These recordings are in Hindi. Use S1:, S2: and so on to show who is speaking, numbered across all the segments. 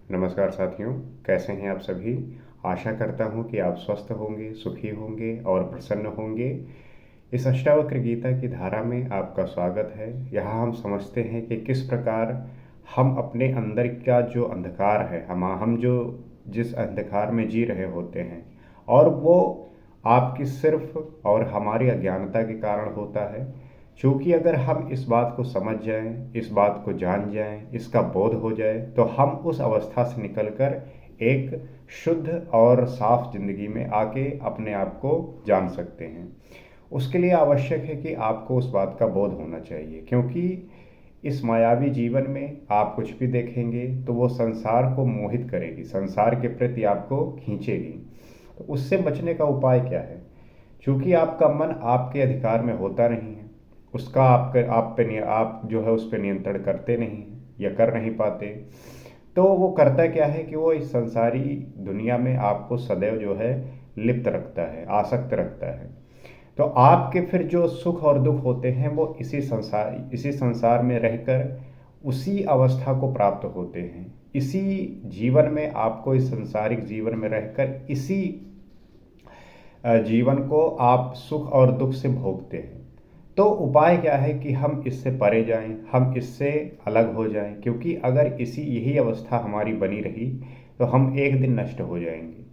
S1: नमस्कार साथियों, कैसे हैं आप सभी। आशा करता हूं कि आप स्वस्थ होंगे, सुखी होंगे और प्रसन्न होंगे। इस अष्टावक्र गीता की धारा में आपका स्वागत है। यहाँ हम समझते हैं कि किस प्रकार हम अपने अंदर का जो अंधकार है, हम जो जिस अंधकार में जी रहे होते हैं, और वो आपकी सिर्फ और हमारी अज्ञानता के कारण होता है। क्योंकि अगर हम इस बात को समझ जाएं, इस बात को जान जाएं, इसका बोध हो जाए, तो हम उस अवस्था से निकलकर एक शुद्ध और साफ जिंदगी में आके अपने आप को जान सकते हैं। उसके लिए आवश्यक है कि आपको उस बात का बोध होना चाहिए, क्योंकि इस मायावी जीवन में आप कुछ भी देखेंगे तो वो संसार को मोहित करेगी, संसार के प्रति आपको खींचेगी। तो उससे बचने का उपाय क्या है? क्योंकि आपका मन आपके अधिकार में होता नहीं है, उसका आप जो है उस पर नियंत्रण करते नहीं हैं या कर नहीं पाते। तो वो करता क्या है कि वो इस संसारी दुनिया में आपको सदैव जो है लिप्त रखता है, आसक्त रखता है। तो आपके फिर जो सुख और दुख होते हैं वो इसी संसार में रहकर उसी अवस्था को प्राप्त होते हैं। इसी जीवन में आपको, इस संसारिक जीवन में रहकर इसी जीवन को आप सुख और दुख से भोगते हैं। तो उपाय क्या है कि हम इससे परे जाएं, हम इससे अलग हो जाएं, क्योंकि अगर यही अवस्था हमारी बनी रही तो हम एक दिन नष्ट हो जाएंगे।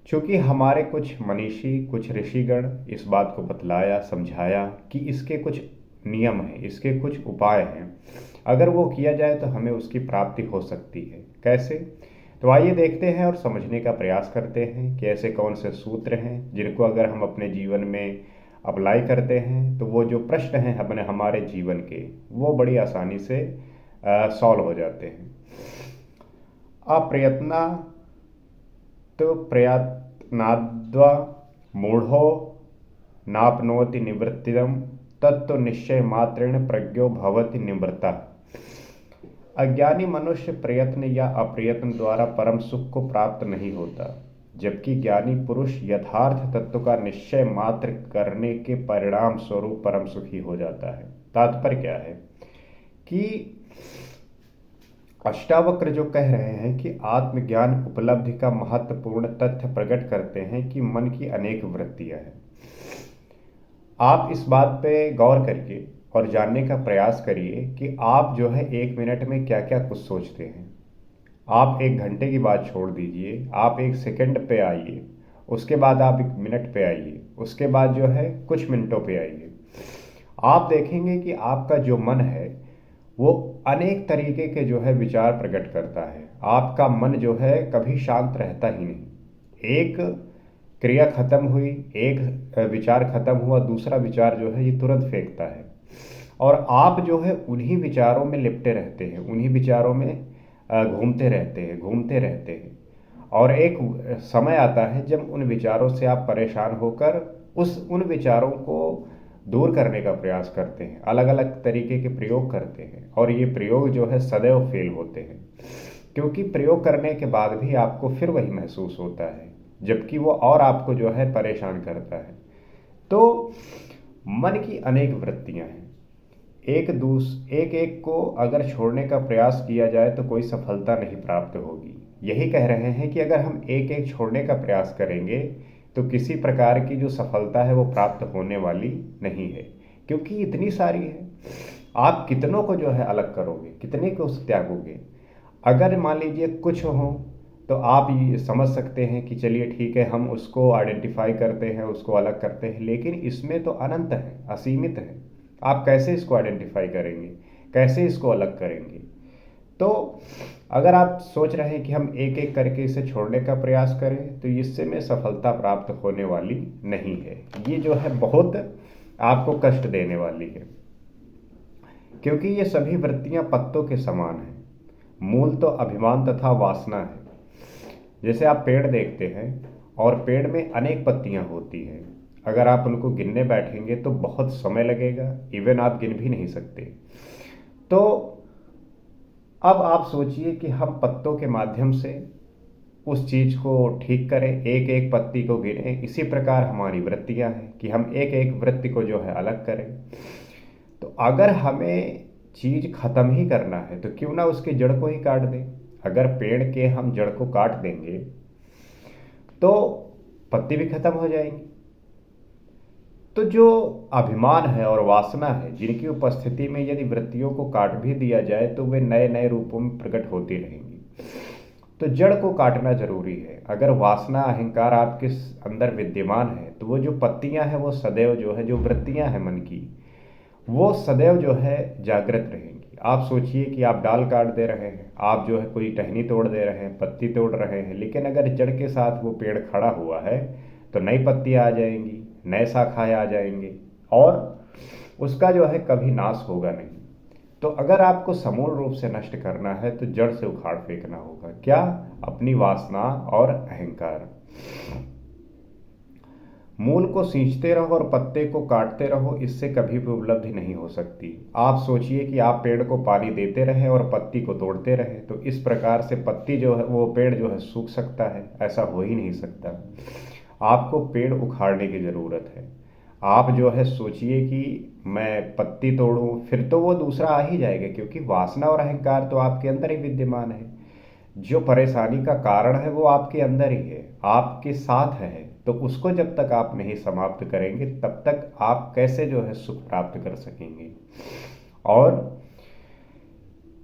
S1: क्योंकि हमारे कुछ मनीषी, कुछ ऋषिगण इस बात को बतलाया, समझाया कि इसके कुछ नियम हैं, इसके कुछ उपाय हैं। अगर वो किया जाए तो हमें उसकी प्राप्ति हो सकती है। कैसे? तो आइए देखते हैं और समझने का प्रयास करते हैं कि ऐसे कौन से सूत्र हैं जिनको अगर हम अपने जीवन में अप्लाई करते हैं तो वो जो प्रश्न हैं अपने हमारे जीवन के, वो बड़ी आसानी से सॉल्व हो जाते हैं। अप्रयत्ना तो प्रयत्नाद्वा मूढ़ो नाप्नोति निवृत्तिदम तत्व निश्चय मात्रेण प्रज्ञो भवति निवृत्ता। अज्ञानी मनुष्य प्रयत्न या अप्रयत्न द्वारा परम सुख को प्राप्त नहीं होता, जबकि ज्ञानी पुरुष यथार्थ तत्व का निश्चय मात्र करने के परिणाम स्वरूप परम सुखी हो जाता है। तात्पर्य क्या है कि अष्टावक्र जो कह रहे हैं कि आत्मज्ञान उपलब्धि का महत्वपूर्ण तथ्य प्रकट करते हैं कि मन की अनेक वृत्तियां हैं। आप इस बात पे गौर करके और जानने का प्रयास करिए कि आप जो है 1 मिनट में क्या क्या कुछ सोचते हैं। आप 1 घंटे की बात छोड़ दीजिए, आप 1 सेकंड पे आइए, उसके बाद आप 1 मिनट पे आइए, उसके बाद जो है कुछ मिनटों पे आइए। आप देखेंगे कि आपका जो मन है वो अनेक तरीके के जो है विचार प्रकट करता है। आपका मन जो है कभी शांत रहता ही नहीं। एक क्रिया खत्म हुई, एक विचार खत्म हुआ, दूसरा विचार जो है ये तुरंत फेंकता है, और आप जो है उन्हीं विचारों में लिपटे रहते हैं, उन्हीं विचारों में घूमते रहते हैं, घूमते रहते हैं। और एक समय आता है जब उन विचारों से आप परेशान होकर उन विचारों को दूर करने का प्रयास करते हैं, अलग अलग तरीके के प्रयोग करते हैं, और ये प्रयोग जो है सदैव फेल होते हैं, क्योंकि प्रयोग करने के बाद भी आपको फिर वही महसूस होता है, जबकि वो और आपको जो है परेशान करता है। तो मन की अनेक वृत्तियां हैं। एक एक को अगर छोड़ने का प्रयास किया जाए तो कोई सफलता नहीं प्राप्त होगी। यही कह रहे हैं कि अगर हम एक एक छोड़ने का प्रयास करेंगे तो किसी प्रकार की जो सफलता है वो प्राप्त होने वाली नहीं है, क्योंकि इतनी सारी है। आप कितनों को जो है अलग करोगे, कितने को त्यागोगे? अगर मान लीजिए कुछ हो तो आप ये समझ सकते हैं कि चलिए ठीक है, हम उसको आइडेंटिफाई करते हैं, उसको अलग करते हैं, लेकिन इसमें तो अनंत है, असीमित है। आप कैसे इसको आइडेंटिफाई करेंगे, कैसे इसको अलग करेंगे? तो अगर आप सोच रहे हैं कि हम एक एक करके इसे छोड़ने का प्रयास करें तो इससे में सफलता प्राप्त होने वाली नहीं है। ये जो है बहुत आपको कष्ट देने वाली है, क्योंकि ये सभी वृत्तियां पत्तों के समान हैं। मूल तो अभिमान तथा वासना है। जैसे आप पेड़ देखते हैं और पेड़ में अनेक पत्तियां होती हैं। अगर आप उनको गिनने बैठेंगे तो बहुत समय लगेगा, इवन आप गिन भी नहीं सकते। तो अब आप सोचिए कि हम पत्तों के माध्यम से उस चीज को ठीक करें, एक एक पत्ती को गिनें। इसी प्रकार हमारी वृत्तियां हैं कि हम एक एक वृत्ति को जो है अलग करें। तो अगर हमें चीज खत्म ही करना है तो क्यों ना उसकी जड़ को ही काट दें। अगर पेड़ के हम जड़ को काट देंगे तो पत्ती भी खत्म हो जाएंगी। तो जो अभिमान है और वासना है, जिनकी उपस्थिति में यदि वृत्तियों को काट भी दिया जाए तो वे नए नए रूपों में प्रकट होती रहेंगी। तो जड़ को काटना जरूरी है। अगर वासना अहंकार आपके अंदर विद्यमान है तो वो जो पत्तियां हैं वो सदैव जो है, जो वृत्तियां हैं मन की, वो सदैव जो है जागृत रहेंगी। आप सोचिए कि आप डाल काट दे रहे हैं, आप जो है कोई टहनी तोड़ दे रहे हैं, पत्ती तोड़ रहे हैं, लेकिन अगर जड़ के साथ वो पेड़ खड़ा हुआ है तो नई पत्तियां आ जाएंगी, नए शाखाएं आ जाएंगी और उसका जो है कभी नाश होगा नहीं। तो अगर आपको समूल रूप से नष्ट करना है तो जड़ से उखाड़ फेंकना होगा। क्या? अपनी वासना और अहंकार। मूल को सींचते रहो और पत्ते को काटते रहो, इससे कभी भी उपलब्धि नहीं हो सकती। आप सोचिए कि आप पेड़ को पानी देते रहे और पत्ती को तोड़ते रहे, तो इस प्रकार से पत्ती जो है, वो पेड़ जो है सूख सकता है? ऐसा हो ही नहीं सकता। आपको पेड़ उखाड़ने की जरूरत है। आप जो है सोचिए कि मैं पत्ती तोड़ूं, फिर तो वो दूसरा आ ही जाएगा, क्योंकि वासना और अहंकार तो आपके अंदर ही विद्यमान है। जो परेशानी का कारण है वो आपके अंदर ही है, आपके साथ है। तो उसको जब तक आप नहीं समाप्त करेंगे तब तक आप कैसे जो है सुख प्राप्त कर सकेंगे। और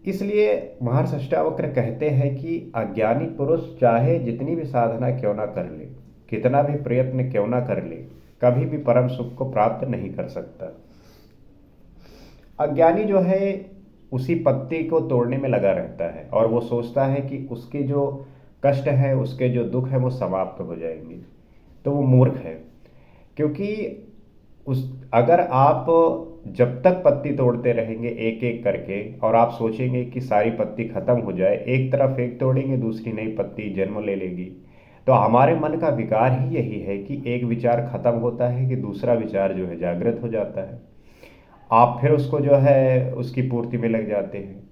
S1: इसलिए महर्षि अष्टावक्र कहते हैं कि अज्ञानी पुरुष चाहे जितनी भी साधना क्यों ना कर ले, कितना भी प्रयत्न क्यों ना कर ले, कभी भी परम सुख को प्राप्त नहीं कर सकता। अज्ञानी जो है उसी पत्ती को तोड़ने में लगा रहता है और वो सोचता है कि उसके जो कष्ट है, उसके जो दुख है वो समाप्त हो जाएंगे। तो वो मूर्ख है, क्योंकि उस अगर आप जब तक पत्ती तोड़ते रहेंगे एक एक करके और आप सोचेंगे कि सारी पत्ती खत्म हो जाए, एक तरफ एक तोड़ेंगे दूसरी नई पत्ती जन्म ले लेगी। तो हमारे मन का विकार ही यही है कि एक विचार खत्म होता है कि दूसरा विचार जो है जागृत हो जाता है, आप फिर उसको जो है उसकी पूर्ति में लग जाते हैं।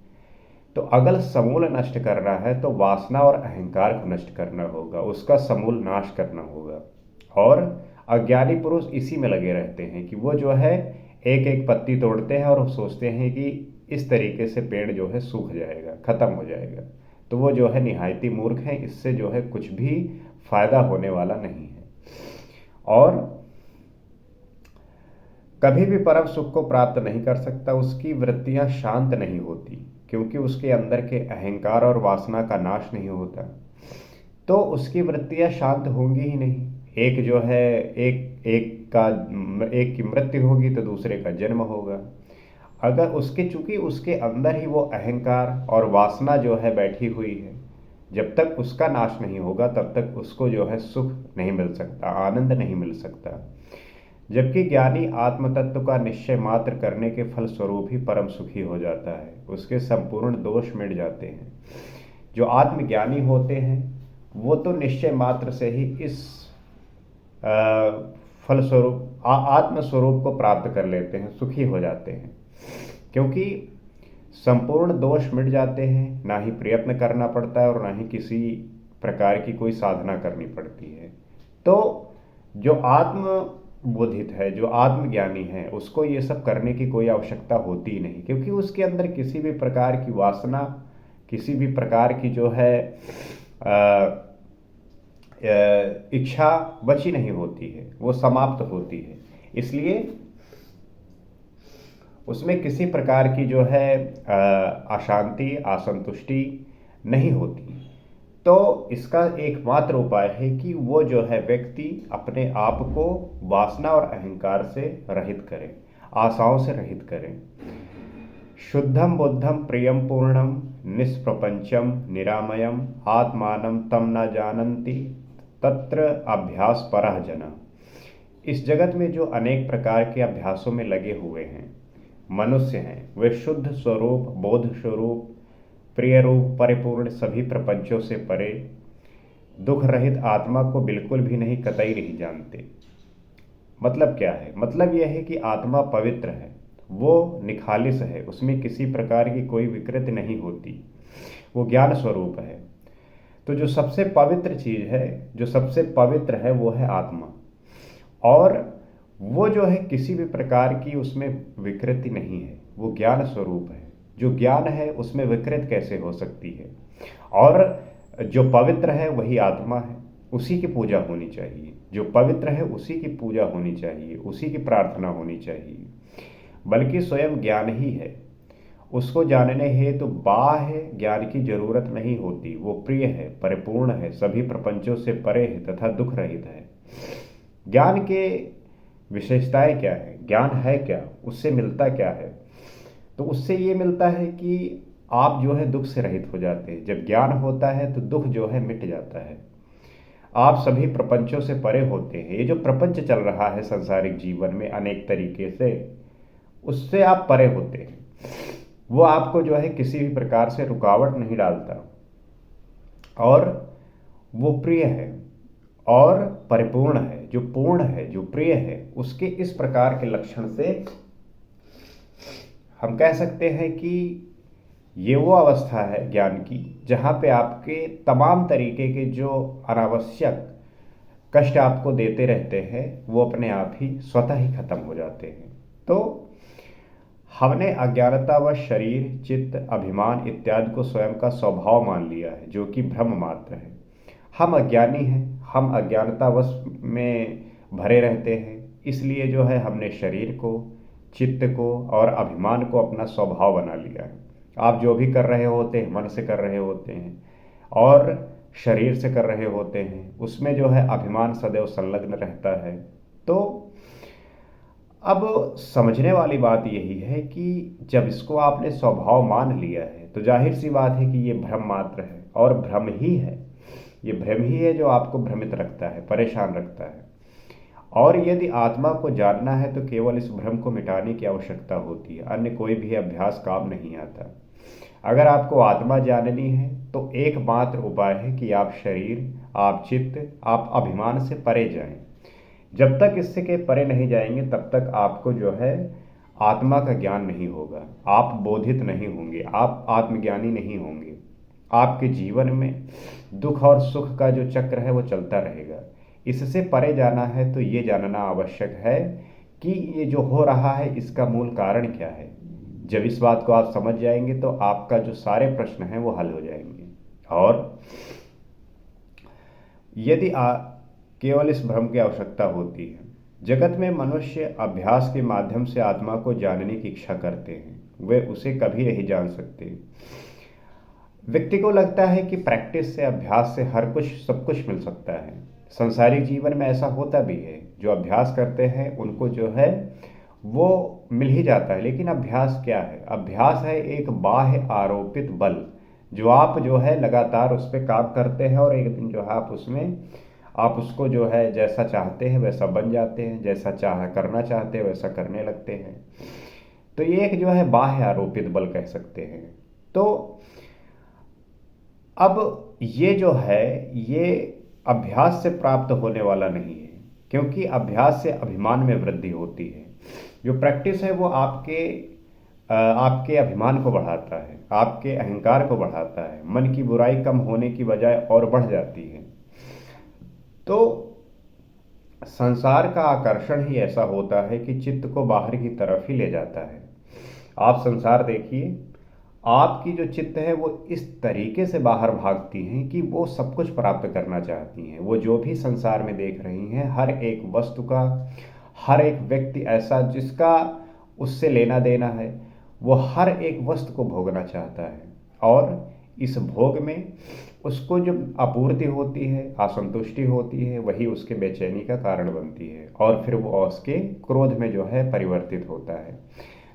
S1: तो अगर समूल नष्ट करना है तो वासना और अहंकार को नष्ट करना होगा, उसका समूल नाश करना होगा। और अज्ञानी पुरुष इसी में लगे रहते हैं कि वो जो है एक एक पत्ती तोड़ते हैं और सोचते हैं कि इस तरीके से पेड़ जो है सूख जाएगा, खत्म हो जाएगा। तो वो जो है निहायती मूर्ख है, इससे जो है कुछ भी फायदा होने वाला नहीं है। और कभी भी परम सुख को प्राप्त नहीं कर सकता। उसकी वृत्तियां शांत नहीं होती, क्योंकि उसके अंदर के अहंकार और वासना का नाश नहीं होता। तो उसकी वृत्तियां शांत होंगी ही नहीं। एक जो है एक की मृत्यु होगी तो दूसरे का जन्म होगा। अगर उसके, चूंकि उसके अंदर ही वो अहंकार और वासना जो है बैठी हुई है, जब तक उसका नाश नहीं होगा तब तक उसको जो है सुख नहीं मिल सकता, आनंद नहीं मिल सकता। जबकि ज्ञानी आत्म तत्व का निश्चय मात्र करने के फल स्वरूप ही परम सुखी हो जाता है, उसके संपूर्ण दोष मिट जाते हैं। जो आत्मज्ञानी होते हैं वो तो निश्चय मात्र से ही इस फल स्वरूप आत्म स्वरूप को प्राप्त कर लेते हैं, सुखी हो जाते हैं, क्योंकि संपूर्ण दोष मिट जाते हैं। ना ही प्रयत्न करना पड़ता है और ना ही किसी प्रकार की कोई साधना करनी पड़ती है। तो जो आत्म बोधित है, जो आत्मज्ञानी है, उसको ये सब करने की कोई आवश्यकता होती ही नहीं, क्योंकि उसके अंदर किसी भी प्रकार की वासना, किसी भी प्रकार की जो है इच्छा बची नहीं होती है, वो समाप्त होती है। इसलिए उसमें किसी प्रकार की जो है अशांति, असंतुष्टि नहीं होती। तो इसका एकमात्र उपाय है कि वो जो है व्यक्ति अपने आप को वासना और अहंकार से रहित करे, आशाओं से रहित करे। शुद्धम बुद्धम प्रियम पूर्णम निष्प्रपंचम निरामयम आत्मानं तम न जानन्ति तत्र अभ्यास परः जना। इस जगत में जो अनेक प्रकार के अभ्यासों में लगे हुए हैं मनुष्य हैं, वे शुद्ध स्वरूप, बोध स्वरूप, प्रिय रूप, परिपूर्ण, सभी प्रपंचों से परे, दुख रहित आत्मा को बिल्कुल भी नहीं, कतई नहीं जानते। मतलब क्या है? मतलब यह है कि आत्मा पवित्र है, वो निखालिस है, उसमें किसी प्रकार की कोई विकृति नहीं होती, वो ज्ञान स्वरूप है। तो जो सबसे पवित्र चीज है, जो सबसे पवित्र है, वो है आत्मा। और वो जो है किसी भी प्रकार की उसमें विकृति नहीं है, वो ज्ञान स्वरूप है। जो ज्ञान है उसमें विकृत कैसे हो सकती है? और जो पवित्र है वही आत्मा है, उसी की पूजा होनी चाहिए। जो पवित्र है उसी की पूजा होनी चाहिए, उसी की प्रार्थना होनी चाहिए। बल्कि स्वयं ज्ञान ही है, उसको जानने हेतु बाह्य ज्ञान की जरूरत नहीं होती। वो प्रिय है, परिपूर्ण है, सभी प्रपंचों से परे है तथा दुख रहित है। ज्ञान के विशेषताएं क्या है, ज्ञान है क्या, उससे मिलता क्या है? तो उससे ये मिलता है कि आप जो है दुख से रहित हो जाते हैं। जब ज्ञान होता है तो दुख जो है मिट जाता है। आप सभी प्रपंचों से परे होते हैं। ये जो प्रपंच चल रहा है संसारिक जीवन में अनेक तरीके से, उससे आप परे होते हैं। वो आपको जो है किसी भी प्रकार से रुकावट नहीं डालता, और वो प्रिय है और परिपूर्ण है। जो पूर्ण है, जो प्रिय है, उसके इस प्रकार के लक्षण से हम कह सकते हैं कि ये वो अवस्था है ज्ञान की जहाँ पे आपके तमाम तरीके के जो अनावश्यक कष्ट आपको देते रहते हैं वो अपने आप ही स्वतः ही खत्म हो जाते हैं। तो हमने अज्ञानता व शरीर, चित्त, अभिमान इत्यादि को स्वयं का स्वभाव मान लिया है, जो कि भ्रम मात्र है। हम अज्ञानी हैं, हम अज्ञानतावश में भरे रहते हैं, इसलिए जो है हमने शरीर को, चित्त को और अभिमान को अपना स्वभाव बना लिया है। आप जो भी कर रहे होते हैं मन से कर रहे होते हैं और शरीर से कर रहे होते हैं, उसमें जो है अभिमान सदैव संलग्न रहता है। तो अब समझने वाली बात यही है कि जब इसको आपने स्वभाव मान लिया है तो जाहिर सी बात है कि ये भ्रम मात्र है, और भ्रम ही है। ये भ्रम ही है जो आपको भ्रमित रखता है, परेशान रखता है। और यदि आत्मा को जानना है तो केवल इस भ्रम को मिटाने की आवश्यकता होती है, अन्य कोई भी अभ्यास काम नहीं आता। अगर आपको आत्मा जाननी है तो एकमात्र उपाय है कि आप शरीर, आप चित्त, आप अभिमान से परे जाएं। जब तक इससे के परे नहीं जाएंगे तब तक आपको जो है आत्मा का ज्ञान नहीं होगा, आप बोधित नहीं होंगे, आप आत्मज्ञानी नहीं होंगे। आपके जीवन में दुख और सुख का जो चक्र है वो चलता रहेगा। इससे परे जाना है तो ये जानना आवश्यक है कि ये जो हो रहा है इसका मूल कारण क्या है। जब इस बात को आप समझ जाएंगे तो आपका जो सारे प्रश्न हैं वो हल हो जाएंगे। और यदि केवल इस भ्रम की आवश्यकता होती है। जगत में मनुष्य अभ्यास के माध्यम से आत्मा को जानने की इच्छा करते हैं, वे उसे कभी नहीं जान सकते। व्यक्ति को लगता है कि प्रैक्टिस से, अभ्यास से हर कुछ सब कुछ मिल सकता है। संसारिक जीवन में ऐसा होता भी है, जो अभ्यास करते हैं उनको जो है वो मिल ही जाता है। लेकिन अभ्यास क्या है? अभ्यास है एक बाह्य आरोपित बल, जो आप जो है लगातार उस पर काम करते हैं और एक दिन जो है आप उसको जो है जैसा चाहते हैं वैसा बन जाते हैं, जैसा करना चाहते हैं वैसा करने लगते हैं। तो ये एक जो है बाह्य आरोपित बल कह सकते हैं। तो अब ये जो है ये अभ्यास से प्राप्त होने वाला नहीं है, क्योंकि अभ्यास से अभिमान में वृद्धि होती है। जो प्रैक्टिस है वो आपके अभिमान को बढ़ाता है, आपके अहंकार को बढ़ाता है। मन की बुराई कम होने की बजाय और बढ़ जाती है। तो संसार का आकर्षण ही ऐसा होता है कि चित्त को बाहर की तरफ ही ले जाता है। आप संसार देखिए, आपकी जो चित्त है वो इस तरीके से बाहर भागती हैं कि वो सब कुछ प्राप्त करना चाहती हैं। वो जो भी संसार में देख रही हैं, हर एक वस्तु का, हर एक व्यक्ति ऐसा जिसका उससे लेना देना है, वो हर एक वस्तु को भोगना चाहता है। और इस भोग में उसको जो आपूर्ति होती है, असंतुष्टि होती है, वही उसके बेचैनी का कारण बनती है और फिर वो उसके क्रोध में जो है परिवर्तित होता है।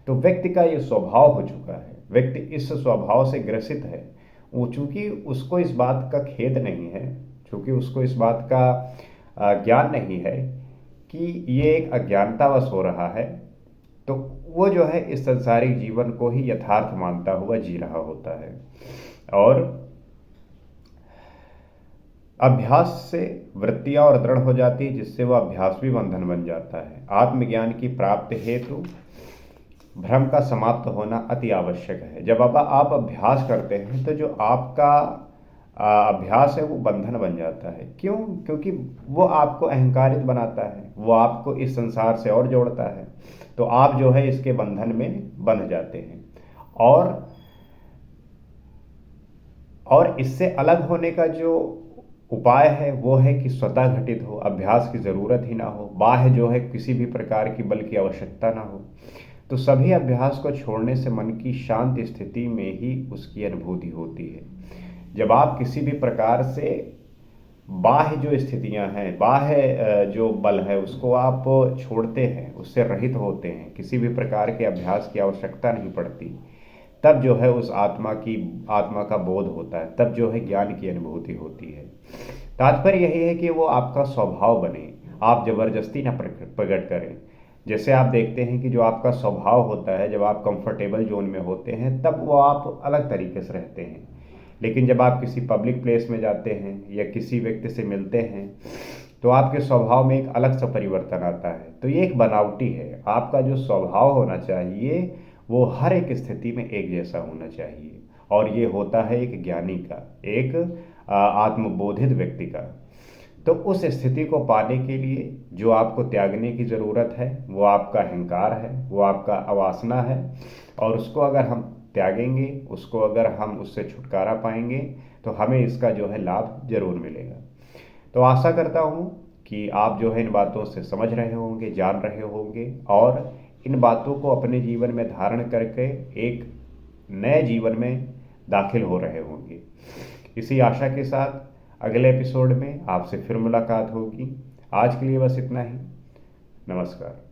S1: तो व्यक्ति का ये स्वभाव हो चुका है, व्यक्ति इस स्वभाव से ग्रसित है। वो चूंकि उसको इस बात का खेद नहीं है, चूंकि उसको इस बात का ज्ञान नहीं है कि ये एक अज्ञानतावश हो रहा है, तो वो जो है इस संसारिक जीवन को ही यथार्थ मानता हुआ जी रहा होता है। और अभ्यास से वृत्तियां और दृढ़ हो जाती है, जिससे वह अभ्यास भी बंधन बन जाता है। आत्मज्ञान की प्राप्ति हेतु भ्रम का समाप्त होना अति आवश्यक है। जब आप अभ्यास करते हैं तो जो आपका अभ्यास है वो बंधन बन जाता है। क्यों? क्योंकि वो आपको अहंकारित बनाता है, वो आपको इस संसार से और जोड़ता है। तो आप जो है इसके बंधन में बंध जाते हैं। और और इससे अलग होने का जो उपाय है वो है कि स्वतः घटित हो, अभ्यास की ज़रूरत ही ना हो, बाह्य जो है किसी भी प्रकार की बल की आवश्यकता ना हो। तो सभी अभ्यास को छोड़ने से मन की शांत स्थिति में ही उसकी अनुभूति होती है। जब आप किसी भी प्रकार से बाह्य जो स्थितियां हैं, बाह्य जो बल है उसको आप छोड़ते हैं, उससे रहित होते हैं, किसी भी प्रकार के अभ्यास की आवश्यकता नहीं पड़ती, तब जो है उस आत्मा का बोध होता है, तब जो है ज्ञान की अनुभूति होती है। तात्पर्य यही है कि वो आपका स्वभाव बने, आप जबरदस्ती ना प्रकट करें। जैसे आप देखते हैं कि जो आपका स्वभाव होता है, जब आप कंफर्टेबल जोन में होते हैं तब वो आप अलग तरीके से रहते हैं, लेकिन जब आप किसी पब्लिक प्लेस में जाते हैं या किसी व्यक्ति से मिलते हैं तो आपके स्वभाव में एक अलग सा परिवर्तन आता है। तो ये एक बनावटी है। आपका जो स्वभाव होना चाहिए वो हर एक स्थिति में एक जैसा होना चाहिए, और ये होता है एक ज्ञानी का, एक आत्मबोधित व्यक्ति का। तो उस स्थिति को पाने के लिए जो आपको त्यागने की ज़रूरत है वो आपका अहंकार है, वो आपका अवासना है, और उसको अगर हम त्यागेंगे, उसको अगर हम उससे छुटकारा पाएंगे तो हमें इसका जो है लाभ जरूर मिलेगा। तो आशा करता हूँ कि आप जो है इन बातों से समझ रहे होंगे, जान रहे होंगे, और इन बातों को अपने जीवन में धारण करके एक नए जीवन में दाखिल हो रहे होंगे। इसी आशा के साथ अगले एपिसोड में आपसे फिर मुलाकात होगी। आज के लिए बस इतना ही। नमस्कार।